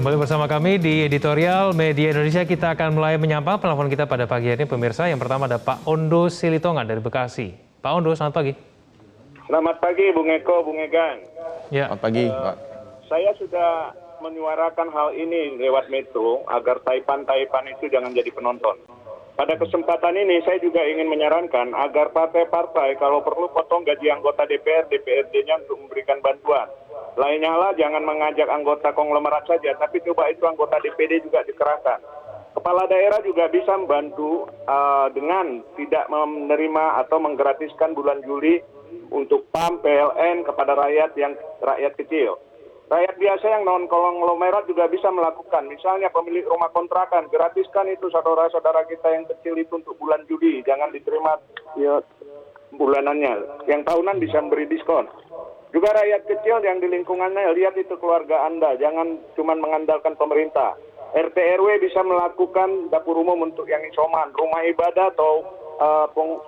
Kembali bersama kami di Editorial Media Indonesia. Kita akan mulai menyapa penelpon kita pada pagi hari ini, pemirsa. Yang pertama ada Pak Ondo Silitonga dari Bekasi. Pak Ondo, selamat pagi. Selamat pagi, Bung Eko, Bung Egan. Ya. Selamat pagi, Pak. Saya sudah menyuarakan hal ini lewat Metro agar Taipan itu jangan jadi penonton. Pada kesempatan ini saya juga ingin menyarankan agar partai-partai kalau perlu potong gaji anggota DPR, DPRD-nya untuk memberikan bantuan. Lainnya lah jangan mengajak anggota konglomerat saja, tapi coba itu anggota DPD juga dikerahkan. Kepala daerah juga bisa membantu dengan tidak menerima atau menggratiskan bulan Juli untuk PAM, PLN kepada rakyat kecil. Rakyat biasa yang non-konglomerat juga bisa melakukan. Misalnya pemilik rumah kontrakan, gratiskan itu saudara-saudara kita yang kecil itu untuk bulan Juli. Jangan diterima ya, bulanannya. Yang tahunan bisa memberi diskon. Juga rakyat kecil yang di lingkungannya, lihat itu keluarga Anda. Jangan cuma mengandalkan pemerintah. RT RW bisa melakukan dapur umum untuk yang isoman. Rumah ibadah atau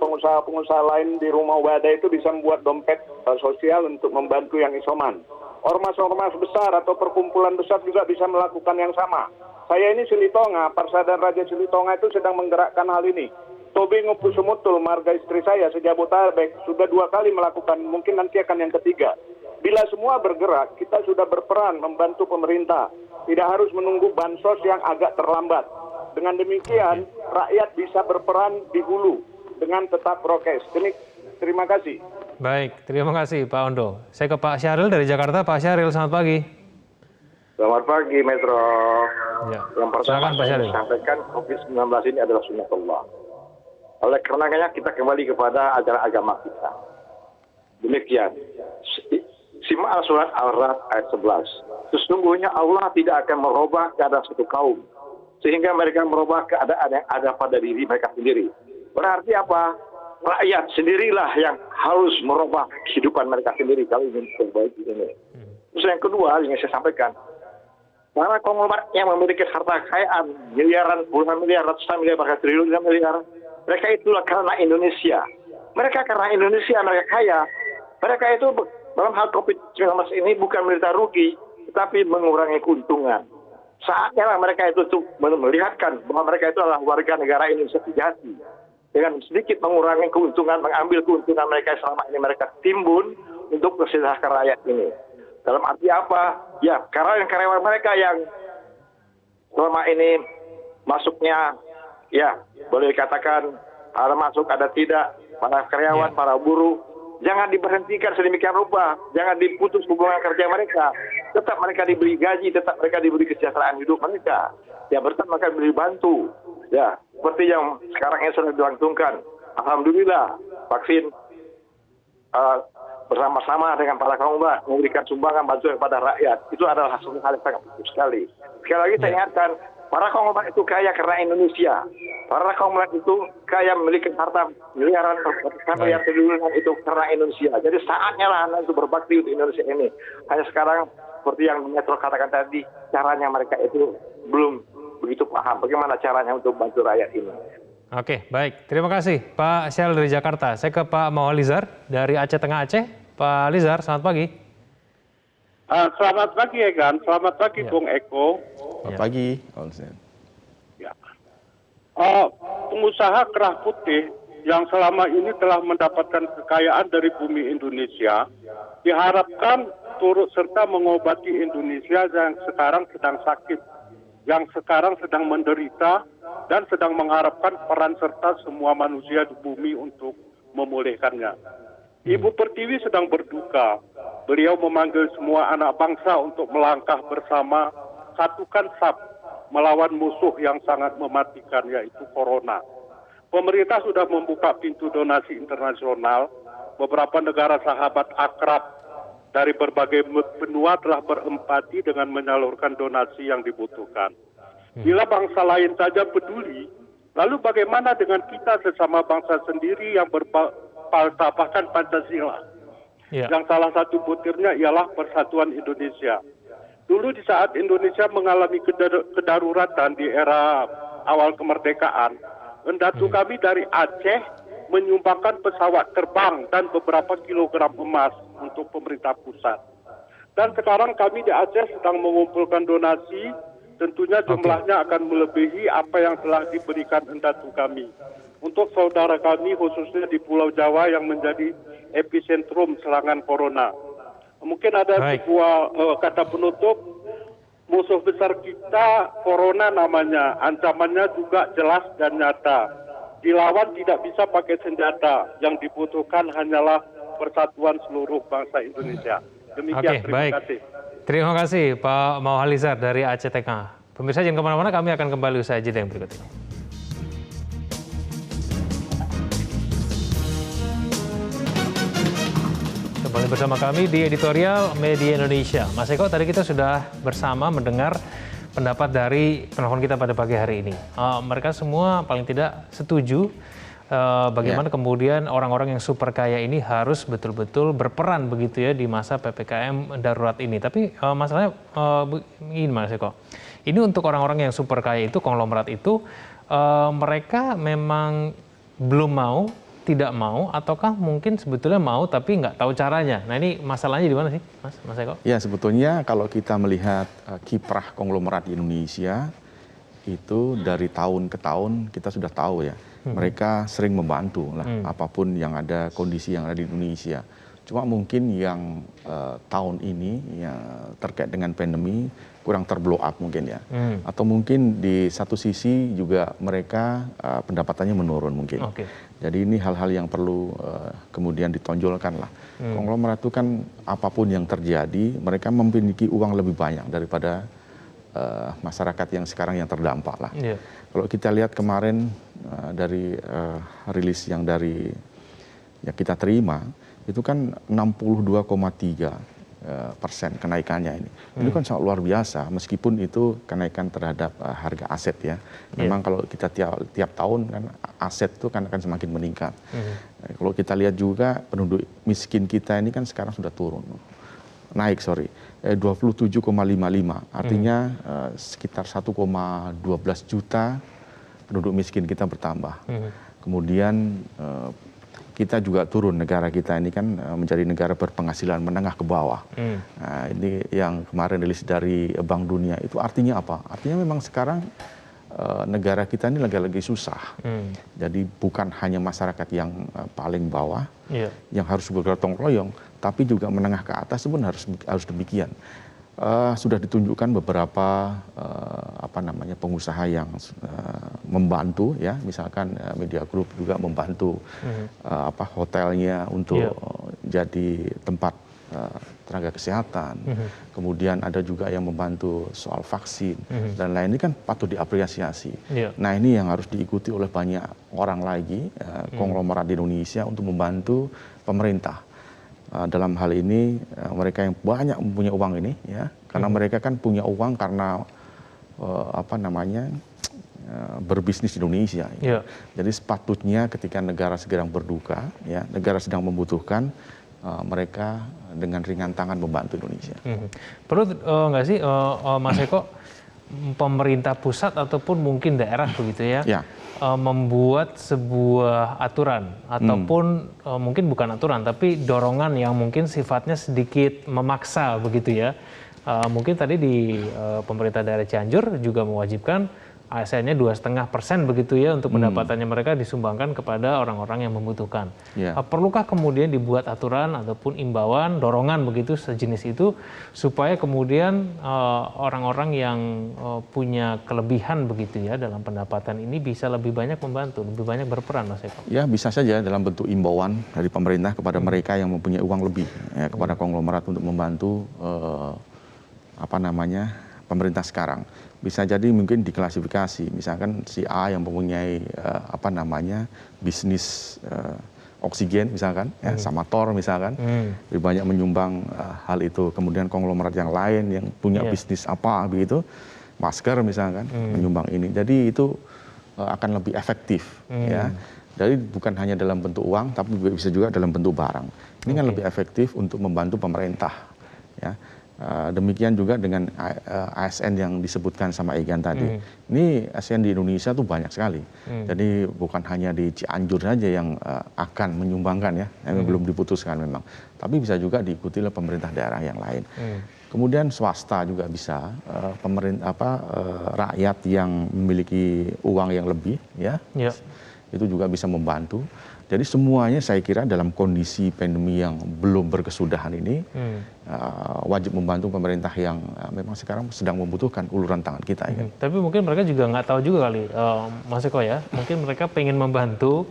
pengusaha-pengusaha lain di rumah ibadah itu bisa membuat dompet sosial untuk membantu yang isoman. Ormas-ormas besar atau perkumpulan besar juga bisa melakukan yang sama. Saya ini Silitonga, Parsadan Raja Silitonga itu sedang menggerakkan hal ini. Tobi Ngupu Sumutul, marga istri saya sejabotabek, sudah 2 kali melakukan, mungkin nanti akan yang ketiga. Bila semua bergerak, kita sudah berperan membantu pemerintah. Tidak harus menunggu bansos yang agak terlambat. Dengan demikian, rakyat bisa berperan di hulu dengan tetap prokes. Terima kasih. Baik, terima kasih Pak Ondo. Saya ke Pak Syahril dari Jakarta. Pak Syahril, selamat pagi. Selamat pagi, Metro. Ya. Yang pertama Silakan, Pak saya Syahril. sampaikan COVID-19 ini adalah sunnatullah. Oleh karenanya kita kembali kepada ajaran agama kita. Demikian. Simak surat Al-Ra'd ayat 11. Sesungguhnya Allah tidak akan merubah keadaan suatu kaum sehingga mereka merubah keadaan yang ada pada diri mereka sendiri. Berarti apa? Rakyat sendirilah yang harus merubah kehidupan mereka sendiri kalau ingin perbaiki ini. Terus yang kedua yang saya sampaikan, para konglomerat yang memiliki harta kekayaan miliaran, puluhan miliar, ratusan miliar, bahkan triliunan miliar, mereka itulah karena Indonesia. Mereka karena Indonesia mereka kaya. Mereka itu dalam hal COVID-19 ini bukan minta rugi, tetapi mengurangi keuntungan. Saatnya lah mereka itu melihatkan bahwa mereka itu adalah warga negara Indonesia sejati. Dengan sedikit mengurangi keuntungan, mengambil keuntungan mereka selama ini mereka timbun untuk kesejahteraan rakyat ini. Dalam arti apa? Ya, karyawan mereka yang selama ini masuknya, ya boleh dikatakan ada masuk ada tidak, para karyawan, para buruh, jangan diberhentikan sedemikian rupa, jangan diputus hubungan kerja mereka. Tetap mereka diberi gaji, tetap mereka diberi kesejahteraan hidup mereka. Ya, tetap mereka diberi bantu. Ya, seperti yang sekarang ini sudah dilangsungkan. Alhamdulillah, vaksin bersama-sama dengan para konglomerat memberikan sumbangan bantuan kepada rakyat. Itu adalah hal yang sangat bagus sekali. Sekali lagi saya ingatkan, para konglomerat itu kaya karena Indonesia. Para konglomerat itu kaya memiliki harta miliaran, miliar triliunan itu karena Indonesia. Jadi saatnya lah Anda itu berbakti untuk Indonesia ini. Hanya sekarang seperti yang Metro katakan tadi, caranya mereka itu belum begitu paham bagaimana caranya untuk bantu rakyat ini. Oke, baik. Terima kasih Pak Syahril dari Jakarta. Saya ke Pak Mawalizar dari Aceh Tengah Aceh. Pak Lizar, selamat pagi. Selamat pagi, Egan. Selamat pagi, Bung Eko. Selamat pagi. Ya. Pengusaha kerah putih yang selama ini telah mendapatkan kekayaan dari bumi Indonesia diharapkan turut serta mengobati Indonesia yang sekarang sedang sakit, yang sekarang sedang menderita, dan sedang mengharapkan peran serta semua manusia di bumi untuk memulihkannya. Ibu Pertiwi sedang berduka. Beliau memanggil semua anak bangsa untuk melangkah bersama, satukan saf, melawan musuh yang sangat mematikan, yaitu Corona. Pemerintah sudah membuka pintu donasi internasional. Beberapa negara sahabat akrab dari berbagai benua telah berempati dengan menyalurkan donasi yang dibutuhkan. Bila bangsa lain saja peduli, lalu bagaimana dengan kita sesama bangsa sendiri yang berfalsafahkan Pancasila? Yang salah satu butirnya ialah persatuan Indonesia. Dulu di saat Indonesia mengalami kedaruratan di era awal kemerdekaan, pendatu kami dari Aceh menyumbangkan pesawat terbang dan beberapa kilogram emas untuk pemerintah pusat. Dan sekarang kami di Aceh sedang mengumpulkan donasi, tentunya jumlahnya akan melebihi apa yang telah diberikan Endatu kami. Untuk saudara kami khususnya di Pulau Jawa yang menjadi epicentrum serangan corona. Mungkin ada sebuah kata penutup, musuh besar kita corona namanya, ancamannya juga jelas dan nyata. Dilawan tidak bisa pakai senjata, yang dibutuhkan hanyalah persatuan seluruh bangsa Indonesia. Demikian, terima kasih. Terima kasih Pak Mauhalizar dari Aceh Tengah. Pemirsa jangan kemana-mana, kami akan kembali usai jeda yang berikut ini. Kembali bersama kami di Editorial Media Indonesia. Mas Eko, tadi kita sudah bersama mendengar pendapat dari penelpon kita pada pagi hari ini. Mereka semua paling tidak setuju bagaimana kemudian orang-orang yang super kaya ini harus betul-betul berperan begitu ya di masa PPKM darurat ini. Tapi masalahnya begini Mas Eko, ini untuk orang-orang yang super kaya itu, konglomerat itu, mereka memang belum mau, tidak mau, ataukah mungkin sebetulnya mau tapi nggak tahu caranya. Nah ini masalahnya di mana sih Mas Eko? Ya sebetulnya kalau kita melihat kiprah konglomerat di Indonesia, itu dari tahun ke tahun kita sudah tahu ya. Mereka sering membantu lah apapun yang ada, kondisi yang ada di Indonesia. Cuma mungkin yang tahun ini ya, terkait dengan pandemi kurang terblow up mungkin ya. Atau mungkin di satu sisi juga mereka pendapatannya menurun mungkin. Jadi ini hal-hal yang perlu kemudian ditonjolkan lah. Konglomerat itu kan apapun yang terjadi, mereka memiliki uang lebih banyak daripada masyarakat yang sekarang yang terdampak lah. Kalau kita lihat kemarin dari rilis yang dari ya kita terima, itu kan 62,3% kenaikannya ini. Ini kan sangat luar biasa, meskipun itu kenaikan terhadap harga aset ya. Memang kalau kita tiap tahun kan aset itu kan akan semakin meningkat. Kalau kita lihat juga penduduk miskin kita ini kan sekarang sudah turun. Naik 27,55, artinya sekitar 1,12 juta penduduk miskin kita bertambah. Kemudian kita juga turun, negara kita ini kan menjadi negara berpenghasilan menengah ke bawah. Nah, ini yang kemarin rilis dari Bank Dunia, itu artinya apa? Artinya memang sekarang negara kita ini lagi susah. Jadi bukan hanya masyarakat yang paling bawah yang harus bergotong royong, tapi juga menengah ke atas pun harus demikian. Sudah ditunjukkan beberapa pengusaha yang membantu ya, misalkan Media Group juga membantu hotelnya untuk jadi tempat tenaga kesehatan. Kemudian ada juga yang membantu soal vaksin dan lain, ini kan patut diapresiasi. Nah ini yang harus diikuti oleh banyak orang lagi, konglomerat di Indonesia untuk membantu pemerintah. Dalam hal ini mereka yang banyak mempunyai uang ini ya, karena mereka kan punya uang karena berbisnis di Indonesia. Jadi sepatutnya ketika negara sedang berduka ya, negara sedang membutuhkan, mereka dengan ringan tangan membantu Indonesia. Perlu nggak sih Mas Eko, pemerintah pusat ataupun mungkin daerah begitu ya, membuat sebuah aturan ataupun mungkin bukan aturan tapi dorongan yang mungkin sifatnya sedikit memaksa begitu ya. Mungkin tadi di pemerintah daerah Cianjur juga mewajibkan ASN-nya 2,5% begitu ya, untuk pendapatannya mereka disumbangkan kepada orang-orang yang membutuhkan. Perlukah kemudian dibuat aturan ataupun imbauan, dorongan begitu sejenis itu, supaya kemudian orang-orang yang punya kelebihan begitu ya dalam pendapatan ini bisa lebih banyak membantu, lebih banyak berperan, Mas Eko? Ya bisa saja dalam bentuk imbauan dari pemerintah kepada mereka yang mempunyai uang lebih ya, kepada konglomerat untuk membantu pemerintah sekarang. Bisa jadi mungkin diklasifikasi, misalkan si A yang mempunyai bisnis oksigen misalkan, ya, sama Thor misalkan, lebih banyak menyumbang hal itu. Kemudian konglomerat yang lain yang punya bisnis apa begitu, masker misalkan, menyumbang ini. Jadi itu akan lebih efektif ya. Jadi bukan hanya dalam bentuk uang, tapi bisa juga dalam bentuk barang. Ini kan lebih efektif untuk membantu pemerintah ya. Demikian juga dengan ASN yang disebutkan sama Egan tadi. Ini ASN di Indonesia tuh banyak sekali. Jadi bukan hanya di Cianjur saja yang akan menyumbangkan ya, yang belum diputuskan memang. Tapi bisa juga diikuti oleh pemerintah daerah yang lain. Kemudian swasta juga bisa, rakyat yang memiliki uang yang lebih ya. Itu juga bisa membantu. Jadi semuanya saya kira dalam kondisi pandemi yang belum berkesudahan ini wajib membantu pemerintah yang memang sekarang sedang membutuhkan uluran tangan kita. Ya. Tapi mungkin mereka juga nggak tahu juga kali, Mas Eko ya. Mungkin mereka pengen membantu,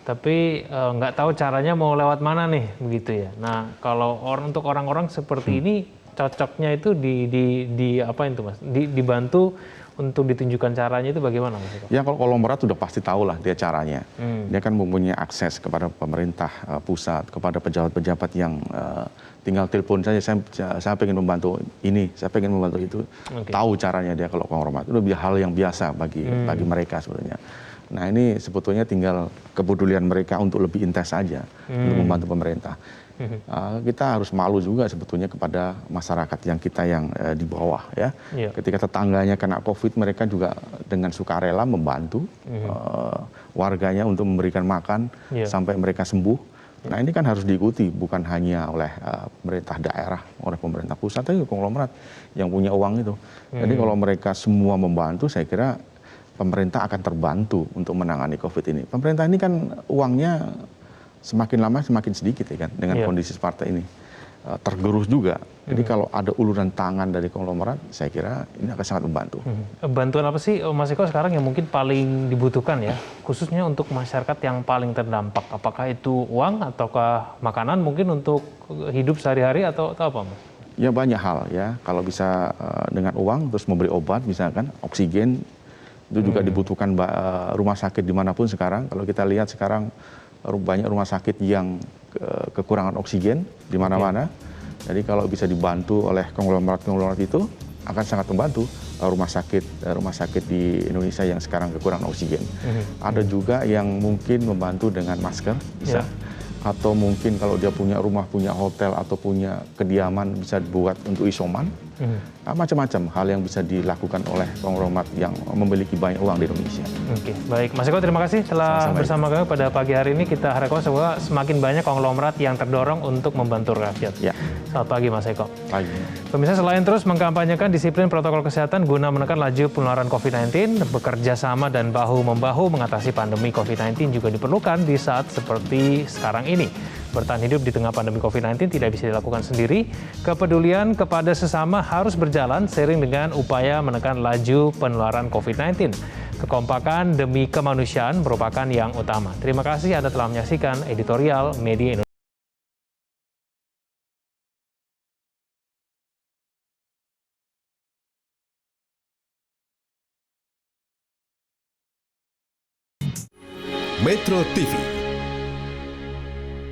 tapi nggak tahu caranya mau lewat mana nih, begitu ya. Nah kalau untuk orang-orang seperti ini cocoknya itu di apa itu Mas? Dibantu untuk ditunjukkan caranya itu bagaimana Mas Eko? Ya kalau konglomerat sudah pasti tahu lah dia caranya. Dia kan mempunyai akses kepada pemerintah pusat, kepada pejabat-pejabat yang tinggal telepon saja, saya pengen membantu ini, saya pengen membantu itu. Tahu caranya dia kalau konglomerat. Itu hal yang biasa bagi mereka sebenarnya. Nah ini sebetulnya tinggal kepedulian mereka untuk lebih intens saja untuk membantu pemerintah. Kita harus malu juga sebetulnya kepada masyarakat yang di bawah ya. Ketika tetangganya kena COVID, mereka juga dengan sukarela membantu warganya untuk memberikan makan sampai mereka sembuh. Nah ini kan harus diikuti bukan hanya oleh pemerintah daerah, oleh pemerintah pusat, tapi konglomerat yang punya uang itu. Jadi kalau mereka semua membantu, saya kira pemerintah akan terbantu untuk menangani COVID ini. Pemerintah ini kan uangnya semakin lama semakin sedikit ya kan dengan kondisi seperti ini. Tergerus juga. Jadi kalau ada uluran tangan dari konglomerat, saya kira ini akan sangat membantu. Bantuan apa sih Mas Eko sekarang yang mungkin paling dibutuhkan ya, khususnya untuk masyarakat yang paling terdampak? Apakah itu uang ataukah makanan mungkin untuk hidup sehari-hari atau apa Mas? Ya banyak hal ya. Kalau bisa dengan uang terus memberi obat misalkan, oksigen, itu juga dibutuhkan rumah sakit dimanapun sekarang. Kalau kita lihat sekarang banyak rumah sakit yang kekurangan oksigen di mana-mana. Jadi kalau bisa dibantu oleh konglomerat itu akan sangat membantu rumah sakit di Indonesia yang sekarang kekurangan oksigen. Ada juga yang mungkin membantu dengan masker bisa. Atau mungkin kalau dia punya rumah, punya hotel atau punya kediaman bisa dibuat untuk isoman. Macam-macam hal yang bisa dilakukan oleh konglomerat yang memiliki banyak uang di Indonesia. Oke, baik. Mas Eko, terima kasih telah bersama kami pada pagi hari ini. Kita harapkan semoga semakin banyak konglomerat yang terdorong untuk membantu rakyat. Selamat pagi, Mas Eko. Pagi. Pemirsa, selain terus mengkampanyekan disiplin protokol kesehatan guna menekan laju penularan COVID-19, bekerja sama dan bahu-membahu mengatasi pandemi COVID-19 juga diperlukan di saat seperti sekarang ini. Bertahan hidup di tengah pandemi COVID-19 tidak bisa dilakukan sendiri. Kepedulian kepada sesama harus berjalan seiring dengan upaya menekan laju penularan COVID-19. Kekompakan demi kemanusiaan merupakan yang utama. Terima kasih Anda telah menyaksikan editorial Media Indonesia. Metro TV